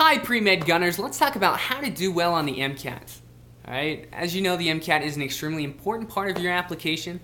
Hi pre-med gunners, let's talk about how to do well on the MCAT. Alright, as you know, the MCAT is an extremely important part of your application.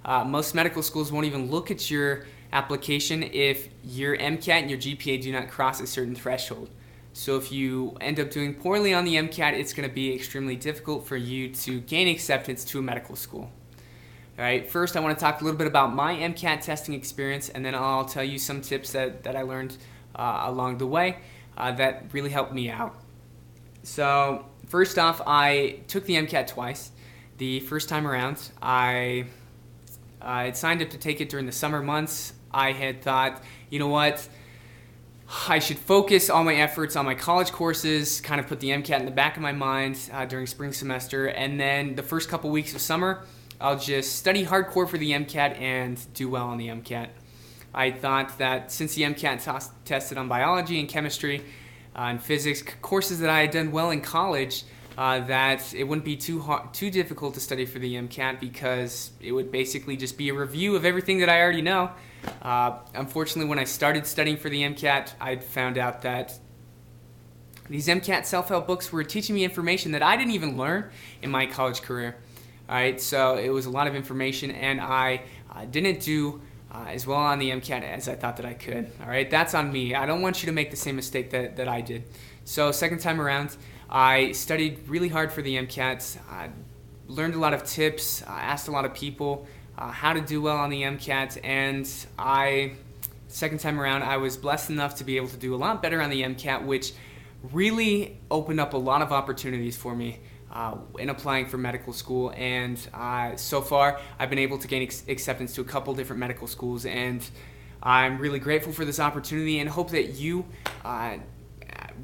Most medical schools won't even look at your application if your MCAT and your GPA do not cross a certain threshold. So if you end up doing poorly on the MCAT, it's going to be extremely difficult for you to gain acceptance to a medical school. Alright, first I want to talk a little bit about my MCAT testing experience, and then I'll tell you some tips that I learned along the way that really helped me out. So first off, I took the MCAT twice. The first time around, I had signed up to take it during the summer months. I had thought, you know what, I should focus all my efforts on my college courses, kind of put the MCAT in the back of my mind during spring semester, and then the first couple weeks of summer, I'll just study hardcore for the MCAT and do well on the MCAT. I thought that since the MCAT tested on biology and chemistry and physics, courses that I had done well in college, that it wouldn't be too difficult to study for the MCAT because it would basically just be a review of everything that I already know. Unfortunately, when I started studying for the MCAT, I found out that these MCAT self-help books were teaching me information that I didn't even learn in my college career. Alright, so it was a lot of information, and I didn't do as well on the MCAT as I thought that I could. Alright, that's on me. I don't want you to make the same mistake that I did. So second time around, I studied really hard for the MCAT, learned a lot of tips, asked a lot of people how to do well on the MCAT, and second time around, I was blessed enough to be able to do a lot better on the MCAT, which really opened up a lot of opportunities for me in applying for medical school, and so far I've been able to gain acceptance to a couple different medical schools, and I'm really grateful for this opportunity and hope that you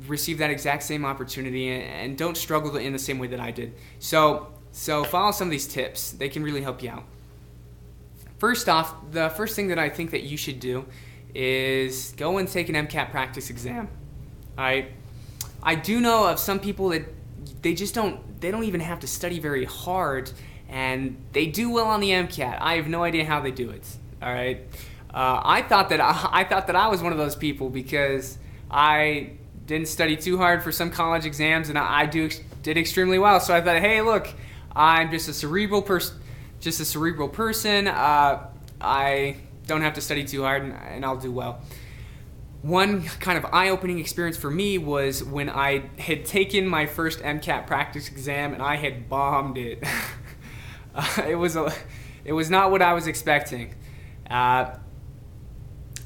receive that exact same opportunity and don't struggle in the same way that I did. So follow some of these tips. They can really help you out. First off, the first thing that I think that you should do is go and take an MCAT practice exam. Alright? I do know of some people that they don't even have to study very hard, and they do well on the MCAT. I have no idea how they do it. All right, I thought that I was one of those people because I didn't study too hard for some college exams, and I did extremely well. So I thought, hey, look, I'm just a cerebral person. I don't have to study too hard, and I'll do well. One kind of eye-opening experience for me was when I had taken my first MCAT practice exam and I had bombed it. It was not what I was expecting. The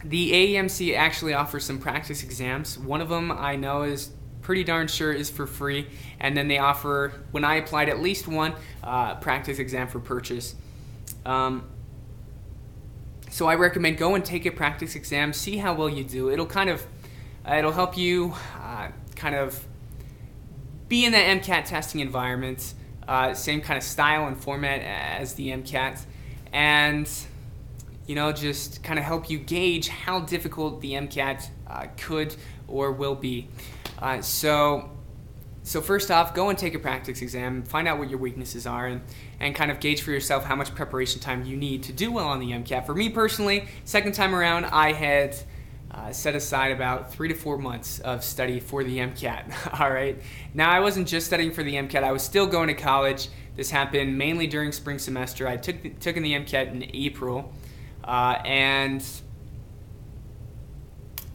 AEMC actually offers some practice exams. One of them I know is pretty darn sure is for free, and then they offer, when I applied, at least one practice exam for purchase. So I recommend go and take a practice exam, see how well you do. It'll help you kind of be in the MCAT testing environment, same kind of style and format as the MCAT, and just kind of help you gauge how difficult the MCAT could or will be. So first off, go and take a practice exam, find out what your weaknesses are, and kind of gauge for yourself how much preparation time you need to do well on the MCAT. For me personally, second time around, I had set aside about 3 to 4 months of study for the MCAT. All right. Now, I wasn't just studying for the MCAT. I was still going to college. This happened mainly during spring semester. I took in the MCAT in April, and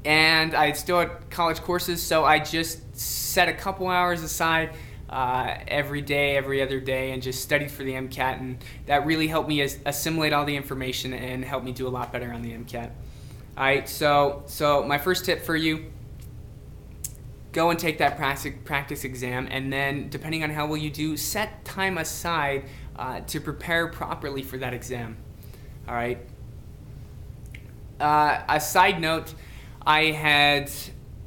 I still had college courses, so I just set a couple hours aside every day, every other day, and just studied for the MCAT, and that really helped me assimilate all the information and helped me do a lot better on the MCAT. Alright, so my first tip for you, go and take that practice exam, and then depending on how well you do, set time aside to prepare properly for that exam. Alright. A side note,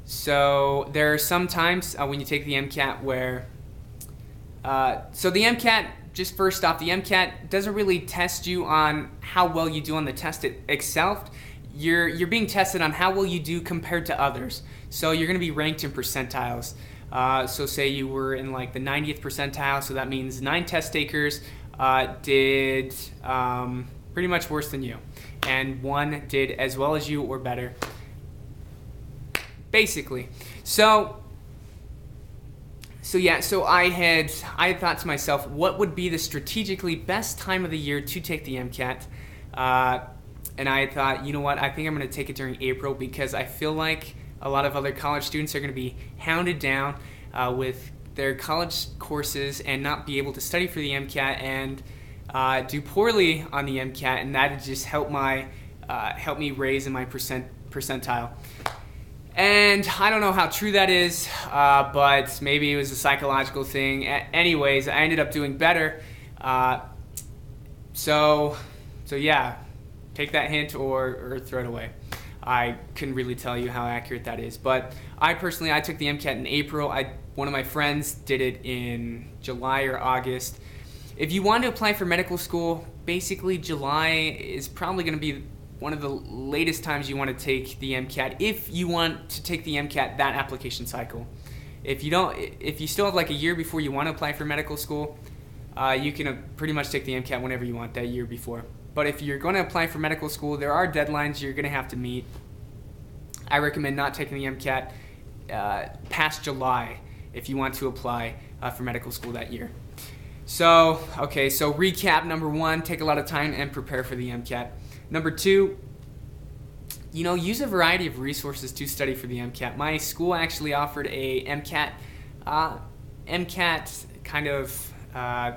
so there are some times when you take the MCAT where, so the MCAT, just first off, the MCAT doesn't really test you on how well you do on the test itself. You're being tested on how well you do compared to others. So you're going to be ranked in percentiles. So say you were in like the 90th percentile, so that means 9 test takers did pretty much worse than you, and 1 did as well as you or better, basically. So So I had thought to myself, what would be the strategically best time of the year to take the MCAT? And I thought, you know what, I think I'm going to take it during April because I feel like a lot of other college students are going to be hounded down with their college courses and not be able to study for the MCAT and do poorly on the MCAT, and that would just help me raise in my percentile. And I don't know how true that is, but maybe it was a psychological thing. Anyways, I ended up doing better. So yeah, take that hint or throw it away. I couldn't really tell you how accurate that is. But I took the MCAT in April. One of my friends did it in July or August. If you want to apply for medical school, basically July is probably going to be one of the latest times you want to take the MCAT if you want to take the MCAT that application cycle. If you still have like a year before you want to apply for medical school, you can pretty much take the MCAT whenever you want that year before. But if you're going to apply for medical school, there are deadlines you're going to have to meet. I recommend not taking the MCAT past July if you want to apply for medical school that year. So recap: number 1, take a lot of time and prepare for the MCAT. Number 2, use a variety of resources to study for the MCAT. My school actually offered a MCAT kind of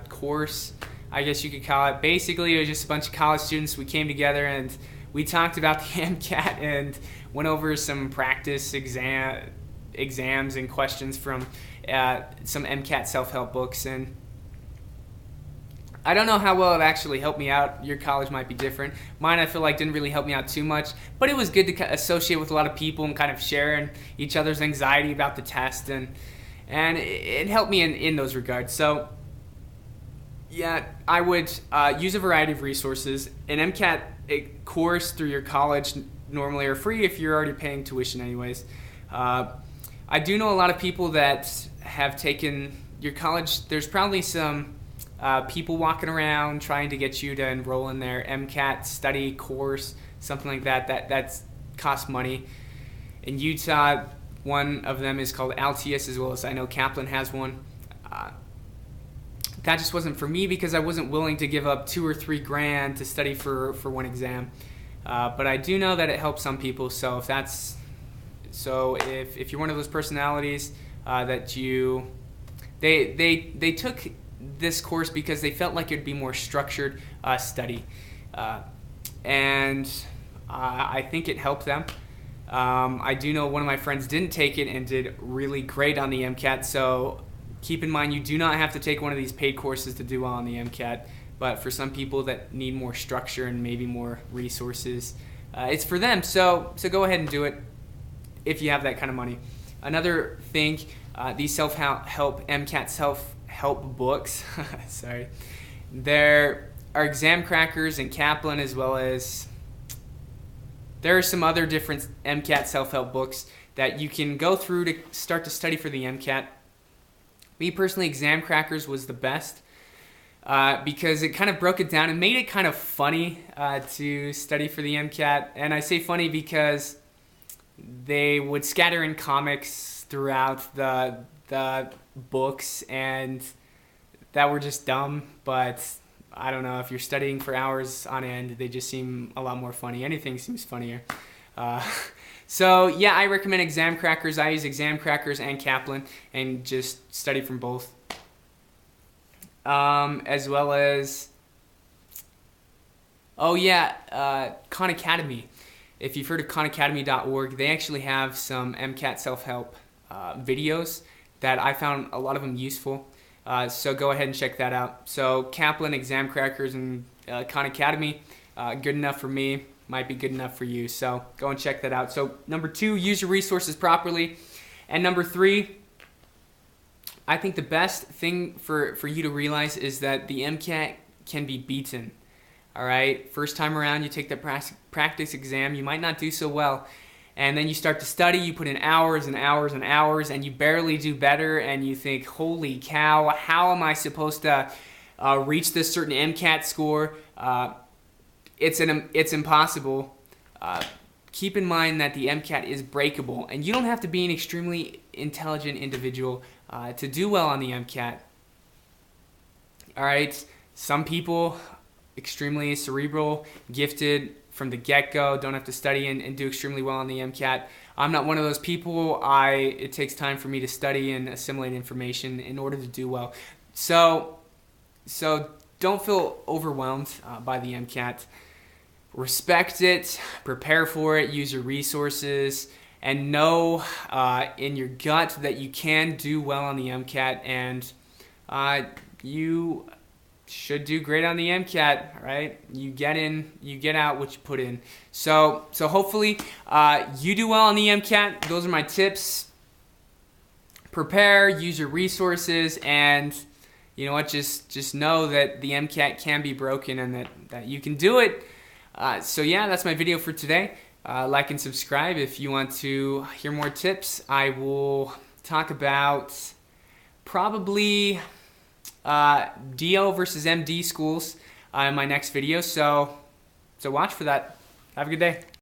course, I guess you could call it. Basically, it was just a bunch of college students. We came together and we talked about the MCAT and went over some practice exams and questions from some MCAT self-help books. And I don't know how well it actually helped me out. Your college might be different. Mine, I feel like, didn't really help me out too much, but it was good to associate with a lot of people and kind of sharing each other's anxiety about the test, and it helped me in those regards. So yeah, I would use a variety of resources. An MCAT course through your college normally are free if you're already paying tuition anyways. I do know a lot of people that have taken your college. There's probably some people walking around trying to get you to enroll in their MCAT study course, something like that. That's costs money. In Utah, one of them is called Altius, as well as I know Kaplan has one. That just wasn't for me because I wasn't willing to give up $2 or $3 grand to study for one exam. But I do know that it helps some people. So if you're one of those personalities that they took this course because they felt like it would be more structured study, and I think it helped them. I do know one of my friends didn't take it and did really great on the MCAT, so keep in mind you do not have to take one of these paid courses to do well on the MCAT, but for some people that need more structure and maybe more resources, it's for them, so go ahead and do it if you have that kind of money. Another thing, these self-help MCAT self-help books, sorry, there are Exam Crackers and Kaplan, as well as there are some other different MCAT self-help books that you can go through to start to study for the MCAT. Me personally, Exam Crackers was the best because it kind of broke it down and made it kind of funny to study for the MCAT. And I say funny because they would scatter in comics throughout the books, and that were just dumb, but I don't know, if you're studying for hours on end, they just seem a lot more funny. Anything seems funnier. So yeah, I recommend Exam Crackers. I use Exam Crackers and Kaplan and just study from both. As well as, Khan Academy. If you've heard of khanacademy.org, they actually have some MCAT self-help videos that I found a lot of them useful. So go ahead and check that out. So Kaplan, Exam Crackers, and Khan Academy, good enough for me, might be good enough for you. So go and check that out. So number 2, use your resources properly. And number 3, I think the best thing for you to realize is that the MCAT can be beaten. All right, first time around, you take the practice exam, you might not do so well. And then you start to study, you put in hours and hours and hours, and you barely do better, and you think, holy cow, how am I supposed to reach this certain MCAT score? It's impossible. keep in mind that the MCAT is breakable, and you don't have to be an extremely intelligent individual to do well on the MCAT. All right, some people, extremely cerebral, gifted from the get-go, don't have to study and do extremely well on the MCAT. I'm not one of those people. It takes time for me to study and assimilate information in order to do well. So don't feel overwhelmed by the MCAT. Respect it, prepare for it, use your resources, and know in your gut that you can do well on the MCAT, and you should do great on the MCAT, right? You get in, you get out what you put in. So hopefully you do well on the MCAT. Those are my tips. Prepare, use your resources, and you know what? Just know that the MCAT can be broken and that you can do it. So yeah, that's my video for today. Like and subscribe if you want to hear more tips. I will talk about probably DO versus MD schools in my next video. So watch for that. Have a good day.